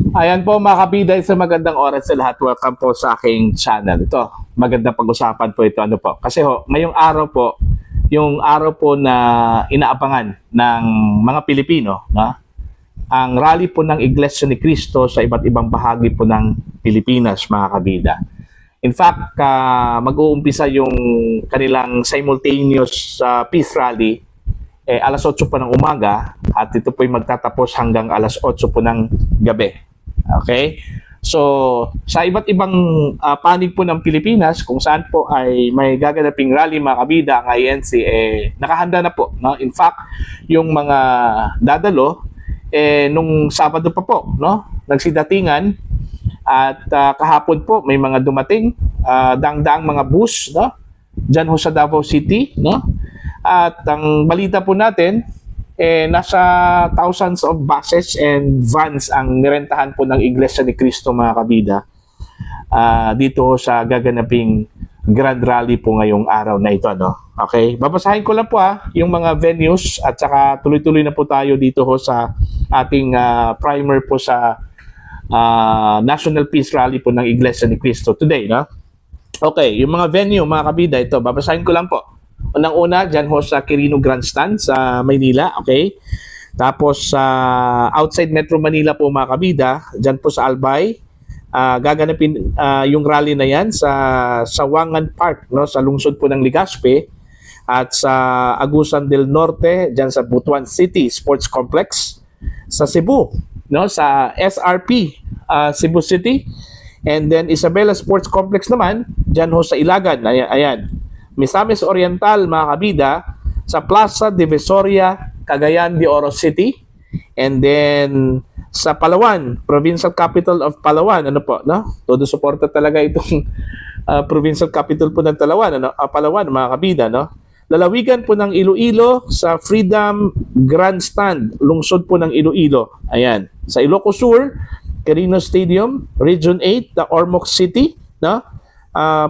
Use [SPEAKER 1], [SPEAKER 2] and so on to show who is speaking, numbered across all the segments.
[SPEAKER 1] Ayan po mga kabida, sa magandang oras sa lahat. Welcome po sa aking channel. Ito, magandang pag-usapan po ito. Ano po? Kasi ngayong araw po, yung araw po na inaabangan ng mga Pilipino, na ang rally po ng Iglesia ni Cristo sa iba't ibang bahagi po ng Pilipinas, mga kabida. In fact, mag-uumpisa yung kanilang simultaneous peace rally alas 8 po ng umaga at ito po ay magtatapos hanggang alas 8 po ng gabi. Okay? So, sa iba't ibang panig po ng Pilipinas, kung saan po ay may gaganaping rally mga kabida, ang INC, nakahanda na po. No? In fact, yung mga dadalo, nung Sabado pa po, no? Nagsidatingan at kahapon po may mga dumating, daang-daang mga bus, no? Diyan ho sa Davao City, no? At ang balita po natin, nasa thousands of buses and vans ang nirentahan po ng Iglesia ni Cristo mga kabida dito sa gaganaping Grand Rally po ngayong araw na ito. No? Okay, babasahin ko lang po yung mga venues at saka tuloy-tuloy na po tayo dito ho sa ating primer po sa National Peace Rally po ng Iglesia ni Cristo today. No? Okay, yung mga venue mga kabida, ito, babasahin ko lang po. Unang-una, dyan ho sa Quirino Grandstand sa Maynila, okay? Tapos sa outside Metro Manila po mga kabida, dyan po sa Albay, gaganapin yung rally na yan sa Sawangan Park, no? Sa lungsod po ng Legazpi, at sa Agusan del Norte, dyan sa Butuan City Sports Complex, sa Cebu, no? Sa SRP, Cebu City, and then Isabela Sports Complex naman, dyan ho sa Ilagan, ayan. Misamis Oriental mga kabida sa Plaza Divisoria, Cagayan de Oro City, and then sa Palawan, Provincial Capital of Palawan, ano po, no? Todo suporta talaga itong Provincial Capital po ng Palawan mga kabida, no? Lalawigan po ng Iloilo sa Freedom Grandstand, lungsod po ng Iloilo. Ayan. Sa Ilocos Sur, Quirino Stadium, Region 8, the Ormoc City, no?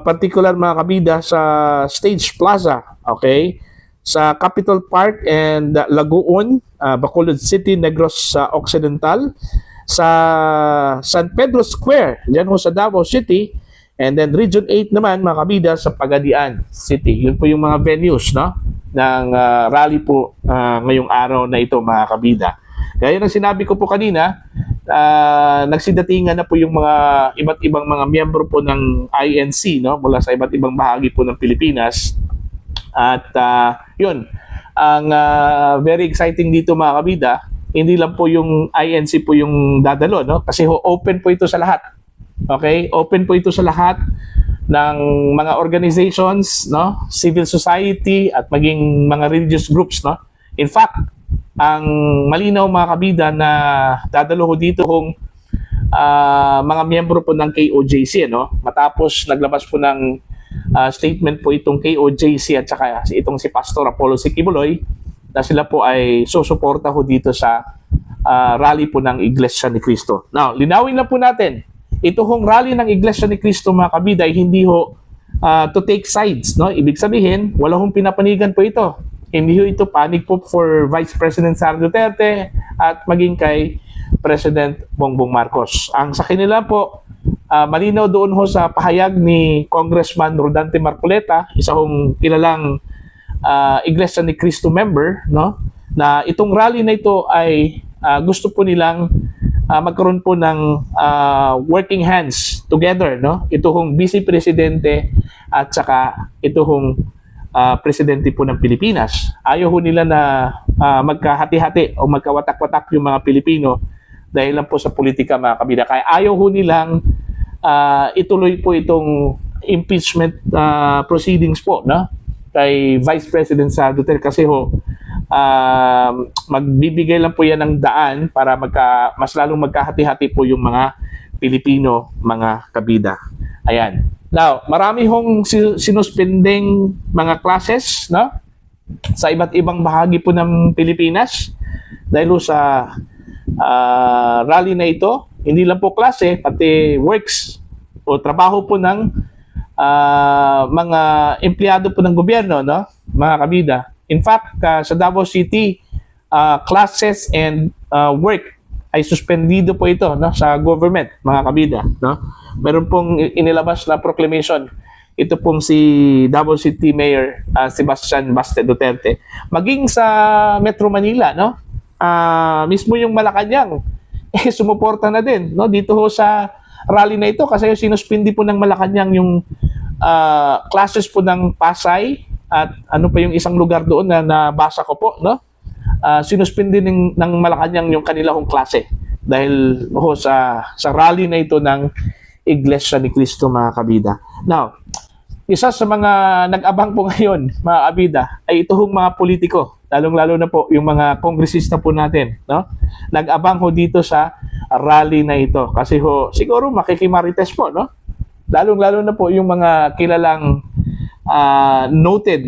[SPEAKER 1] Particular mga kabida sa Stage Plaza, okay? Sa Capitol Park and Lagoon, Bacolod City, Negros Occidental, sa San Pedro Square, dyan ho sa Davao City, and then Region 8 naman mga kabida sa Pagadian City. Yun po yung mga venues, no? Ng rally po ngayong araw na ito mga kabida. Gaya ng sinabi ko po kanina, nagsidatingan na po yung mga iba't ibang mga miyembro po ng INC, no, mula sa iba't ibang bahagi po ng Pilipinas. At yun, ang very exciting dito mga kabida, hindi lang po yung INC po yung dadalo, no, kasi open po ito sa lahat. Okay, open po ito sa lahat ng mga organizations, no, civil society at maging mga religious groups, no. In fact, ang malinaw mga kabida na dadalo ko dito kung mga miyembro po ng KOJC, no? Matapos naglabas po ng statement po itong KOJC at saka itong si Pastor Apollo Sikibuloy na sila po ay susuporta ho dito sa rally po ng Iglesia ni Cristo. Now, linawin lang po natin, ito hong rally ng Iglesia ni Cristo mga kabida ay hindi ho to take sides, no? Ibig sabihin, wala hong pinapanigan po ito. Hindi ho ito panig po for Vice President Sara Duterte at maging kay President Bongbong Marcos. Ang sa kanila po, malinaw doon ho sa pahayag ni Congressman Rodante Marcoleta, isa hong kilalang Iglesia ni Cristo member, no, na itong rally na ito ay gusto po nilang magkaroon po ng working hands together, no? Ito hong Vice Presidente at saka ito hong presidente po ng Pilipinas. Ayaw ho nila na magkahati-hati o magkawatak-watak yung mga Pilipino dahil lang po sa politika mga kabida. Kaya ayaw ho nilang ituloy po itong impeachment proceedings po, no? Kay Vice President Sara Duterte kasi magbibigay lang po yan ng daan para mas lalong magkahati-hati po yung mga Pilipino mga kabida. Ayan. Now, marami hong sinuspending mga classes, no? Sa iba't ibang bahagi po ng Pilipinas dahil sa rally na ito. Hindi lang po klase, pati works o trabaho po ng mga empleyado po ng gobyerno, no? Mga kabida. In fact, sa Davao City, classes and work ay suspendido po ito, no, sa government, mga kabida, no. Meron pong inilabas na proclamation. Ito pong si Davao City Mayor Sebastian Baste Duterte. Maging sa Metro Manila, no, mismo yung Malacanang, sumuporta na din, no, dito ho sa rally na ito kasi sinuspindi po ng Malacanang yung classes po ng Pasay at ano pa yung isang lugar doon na nabasa ko po, no? Sinuspindi ng Malacanang yung kanilang klase dahil ho sa rally na ito ng Iglesia ni Cristo, mga kabida. Now, isa sa mga nag-abang po ngayon, mga kabida, ay ito hong mga politiko, lalong-lalo na po yung mga kongresista po natin, no? Nag-abang ho dito sa rally na ito kasi ho siguro makikimarites po, no? Lalong-lalo na po yung mga kilalang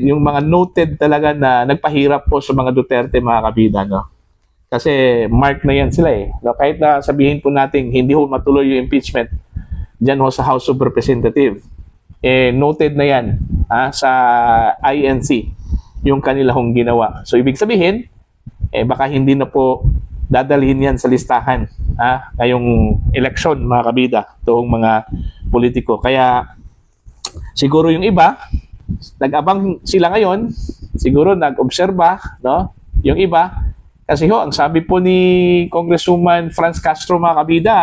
[SPEAKER 1] yung mga noted talaga na nagpahirap po sa mga Duterte, mga kabida, no? Kasi mark na yan sila eh. No? Kahit na sabihin po natin hindi ho matuloy yung impeachment dyan ho sa House of Representatives, noted na yan sa INC yung kanila hong ginawa. So ibig sabihin, baka hindi na po dadalhin yan sa listahan ngayong eleksyon, mga kabida, itong mga politiko. Kaya siguro yung iba, nag-abang sila ngayon, siguro nag-obserba, no? Yung iba, kasi ho, ang sabi po ni Congresswoman Franz Castro, mga kabida,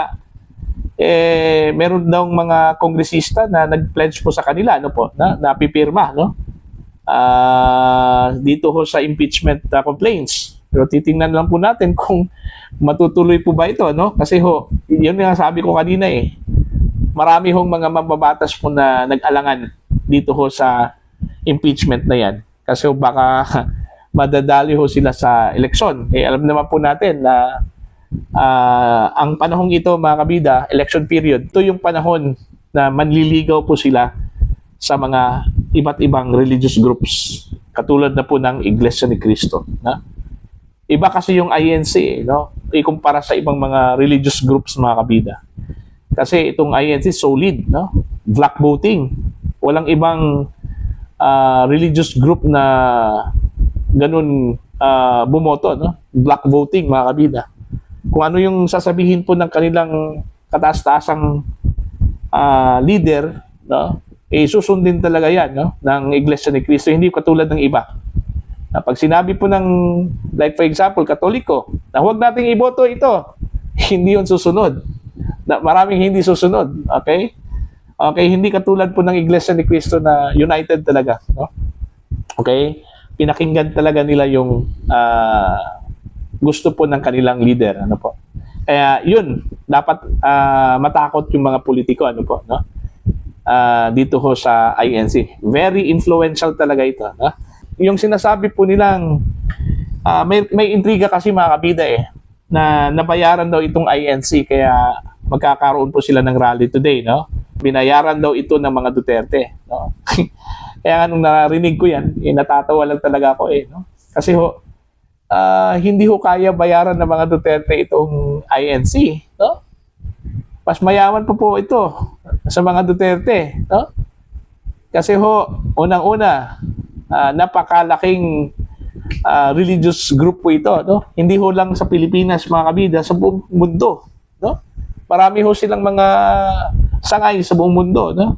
[SPEAKER 1] meron daw mga kongresista na nag-pledge po sa kanila, no po, na napipirma, no? Dito ho sa impeachment complaints. Pero titingnan lang po natin kung matutuloy po ba ito, no? Kasi ho, yun nga sabi ko kanina marami hong mga mababatas po na nag-alangan dito ho sa impeachment na yan. Kasi ho, baka madadali ho sila sa eleksyon. Alam naman po natin na ang panahong ito, mga kabida, election period, ito yung panahon na manliligaw po sila sa mga iba't ibang religious groups. Katulad na po ng Iglesia ni Cristo. Na? Iba kasi yung INC, no? Ikumpara sa ibang mga religious groups, mga kabida. Kasi itong INC solid, no? Black voting. Walang ibang religious group na ganun bumoto, no? Black voting, mga kabida. Kung ano yung sasabihin po ng kanilang kataas-taasang leader, no? Susundin talaga yan, no? Ng Iglesia ni Cristo, hindi katulad ng iba. Pag sinabi po ng, like for example, Katoliko, na huwag nating iboto ito, hindi yun susunod. Maraming hindi susunod. Okay? Okay, hindi katulad po ng Iglesia ni Cristo na united talaga, no? Okay? Pinakinggan talaga nila yung gusto po ng kanilang leader, ano po. Kaya yun, dapat matakot yung mga politiko, ano po, no? Dito ho sa INC. Very influential talaga ito, no? Yung sinasabi po nilang may intriga kasi, mga kabida na nabayaran daw itong INC kaya magkakaroon po sila ng rally today, no? Binayaran daw ito ng mga Duterte, no? Kaya nung narinig ko yan, natatawa lang talaga ako, no? Kasi ho, hindi ho kaya bayaran ng mga Duterte itong INC, no? Mas mayaman po ito sa mga Duterte, no? Kasi ho, unang-una, napakalaking religious group po ito, no? Hindi ho lang sa Pilipinas, mga kabida, sa buong mundo, no? Marami ho silang mga sangay sa buong mundo, no?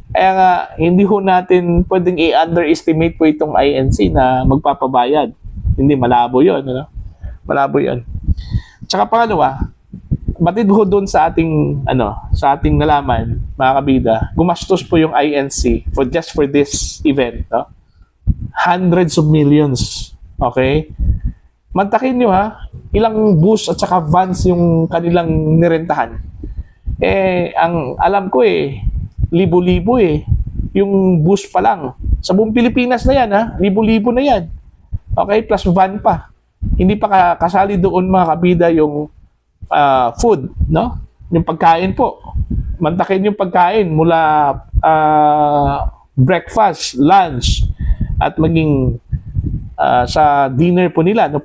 [SPEAKER 1] Kaya nga, hindi ho natin pwedeng i-underestimate po itong INC na magpapabayad. Hindi, malabo yun, no? Malabo yun. Tsaka pangalawa, batid ho doon sa ating, sa ating nalaman, mga kabida, gumastos po yung INC just for this event, no? Hundreds of millions. Okay? Mantakin nyo ilang bus at saka vans yung kanilang nirentahan. Ang alam ko libo-libo yung bus pa lang. Sa buong Pilipinas na yan libo-libo na yan. Okay? Plus van pa. Hindi pa kasali doon, mga kabida, yung food, no? Yung pagkain po. Mantakin yung pagkain mula breakfast, lunch, at maging sa dinner po nila, no?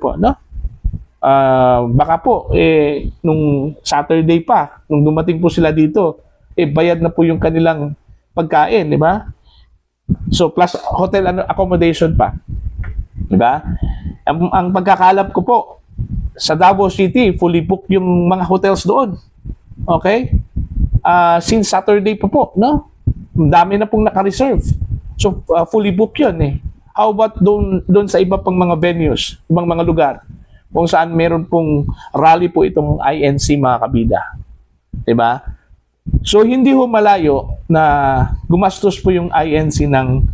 [SPEAKER 1] Baka po nung Saturday pa, nung dumating po sila dito, bayad na po yung kanilang pagkain, di ba? So plus hotel accommodation pa. Di ba? Ang pagkakalap ko po, sa Davao City, fully booked yung mga hotels doon. Okay? Since Saturday pa po, no? Dami na pong naka-reserve. So, fully booked yun eh. How about doon sa iba pang mga venues, ibang mga lugar, kung saan meron pong rally po itong INC, mga kabida. Diba? So, hindi ho malayo na gumastos po yung INC ng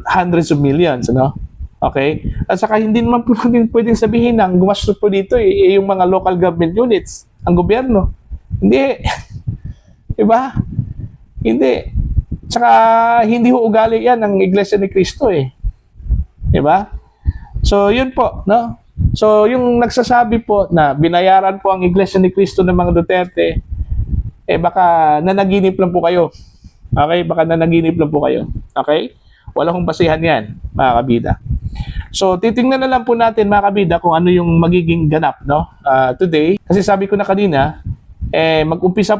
[SPEAKER 1] hundreds of millions, ano? Okay? At saka hindi naman po natin pwedeng sabihin na gumastos po dito yung mga local government units, ang gobyerno. Hindi. Diba? Hindi. Saka hindi ho ugali yan ng Iglesia ni Cristo eh. Diba? So, yun po, no? So, yung nagsasabi po na binayaran po ang Iglesia ni Cristo ng mga Duterte, baka nanaginip lang po kayo. Okay? Baka nanaginip lang po kayo. Okay? Wala hong basihan yan, mga kabida. So, titingnan na lang po natin, mga kabida, kung ano yung magiging ganap, no? Today. Kasi sabi ko na kanina, mag-umpisa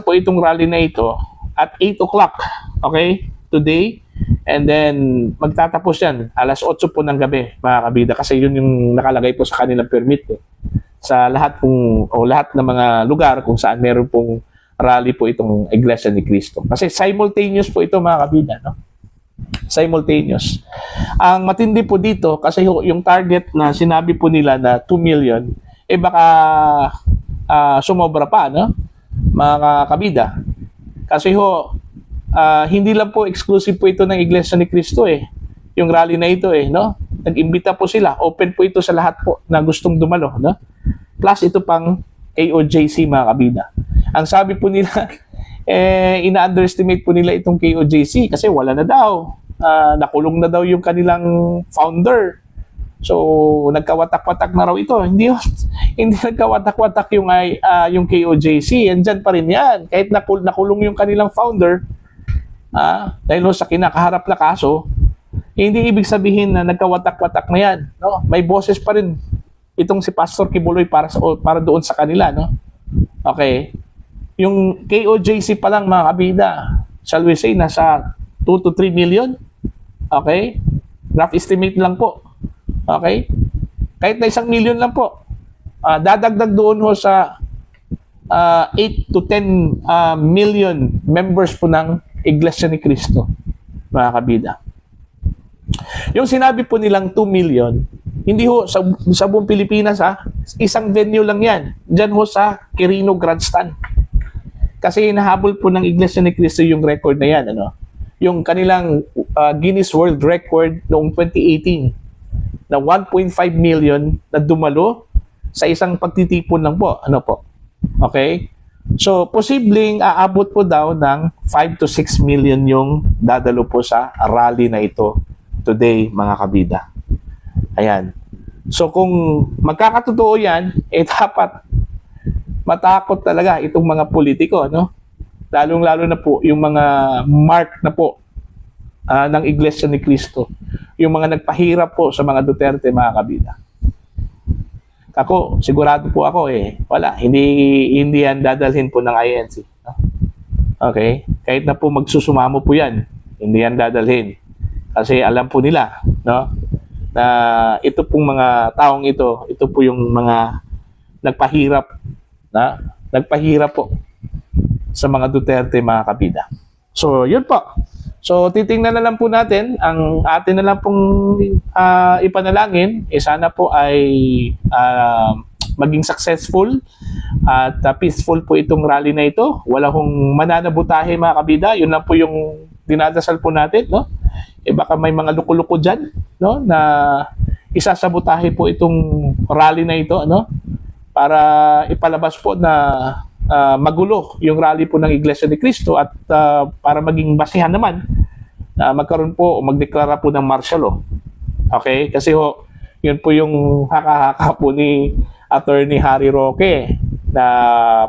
[SPEAKER 1] po itong rally na ito at 8 o'clock, okay? Today. And then, magtatapos yan, alas 8 po ng gabi, mga kabida. Kasi yun yung nakalagay po sa kanilang permit. Sa lahat ng mga lugar kung saan meron pong rally po itong Iglesia ni Cristo. Kasi simultaneous po ito, mga kabida, no? Simultaneous. Ang matindi po dito, kasi yung target na sinabi po nila na 2 million, baka sumobra pa, no? Mga kabida. Kasi hindi lang po exclusive po ito ng Iglesia ni Cristo yung rally na ito no? Nag-imbita po sila, open po ito sa lahat po na gustong dumalo, no? Plus ito pang KOJC, mga kabida. Ang sabi po nila, ina-underestimate po nila itong KOJC kasi wala na daw. Nakulong na daw yung kanilang founder. So, nagkawatak-watak na raw ito. Hindi nagkawatak-watak yung KOJC. Andyan pa rin yan. Kahit nakulong yung kanilang founder, dahil sa kinakaharap na kaso, hindi ibig sabihin na nagkawatak-watak na yan. No? May boses pa rin itong si Pastor Kibuloy para doon sa kanila. No? Okay. Yung KOJC pa lang, mga kabida, shall we say, nasa 2 to 3 million. Okay? Rough estimate lang po. Okay? Kahit na 1 million lang po. Dadagdag doon sa 8 to 10 million members po ng Iglesia ni Cristo, mga kabida. Yung sinabi po nilang 2 million, hindi ho sa buong Pilipinas, isang venue lang yan. Diyan ho sa Quirino Grandstand. Kasi hinahabol po ng Iglesia ni Cristo yung record na yan, ano? Yung kanilang Guinness World Record noong 2018 na 1.5 million na dumalo sa isang pagtitipon lang po. Ano po? Okay? So, posibleng aabot po daw ng 5 to 6 million yung dadalo po sa rally na ito today, mga kabida. Ayan. So, kung magkakatotoo yan, dapat matakot talaga itong mga politiko, no? Lalong-lalo na po yung mga mark na po ng Iglesia ni Cristo. Yung mga nagpahirap po sa mga Duterte, mga kabida. Ako, sigurado po ako wala, hindi yan dadalhin po ng INC. No? Okay? Kahit na po magsusumamo po yan, hindi yan dadalhin. Kasi alam po nila, no? Na ito pong mga taong ito po yung mga nagpahirap po sa mga Duterte, mga kabida. So, yun po. So, titingnan na lang po natin. Ang atin na lang pong ipanalangin, sana po ay maging successful at peaceful po itong rally na ito. Wala hong mananabutahe, mga kabida. Yun lang po yung dinadasal po natin, no? Baka may mga luko-luko dyan, no? Na isasabotahe po itong rally na ito, no? Para ipalabas po na magulo yung rally po ng Iglesia ni Cristo at para maging basihan naman na magkaroon po o magdeklara po ng martial law. Okay? Kasi yun po yung haka-haka po ni Attorney Harry Roque na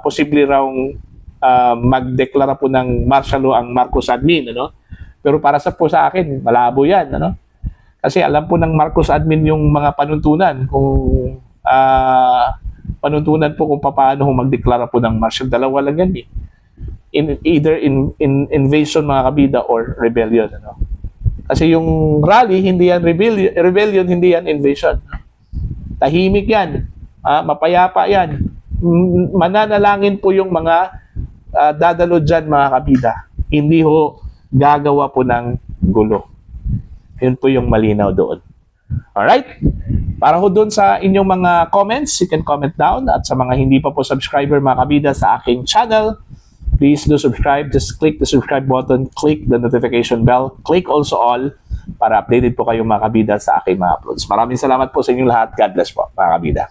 [SPEAKER 1] posible raw magdeklara po ng martial law ang Marcos admin, ano? Pero para sa akin, malabo yan, ano? Kasi alam po ng Marcos admin yung mga panuntunan kung panuntunan po kung paano magdeklara po ng martial. Dalawa lang yan either in invasion, mga kabida, or rebellion, ano? Kasi yung rally, hindi yan rebellion, hindi yan invasion. Tahimik yan. Mapayapa yan. Mananalangin po yung mga dadalo dyan, mga kabida. Hindi ho gagawa po ng gulo. Yun po yung malinaw doon. Alright? Para ho doon sa inyong mga comments, you can comment down. At sa mga hindi pa po subscriber, mga kabida, sa aking channel, please do subscribe. Just click the subscribe button, click the notification bell, click also all para updated po kayo, mga kabida, sa aking mga uploads. Maraming salamat po sa inyong lahat. God bless po, mga kabida.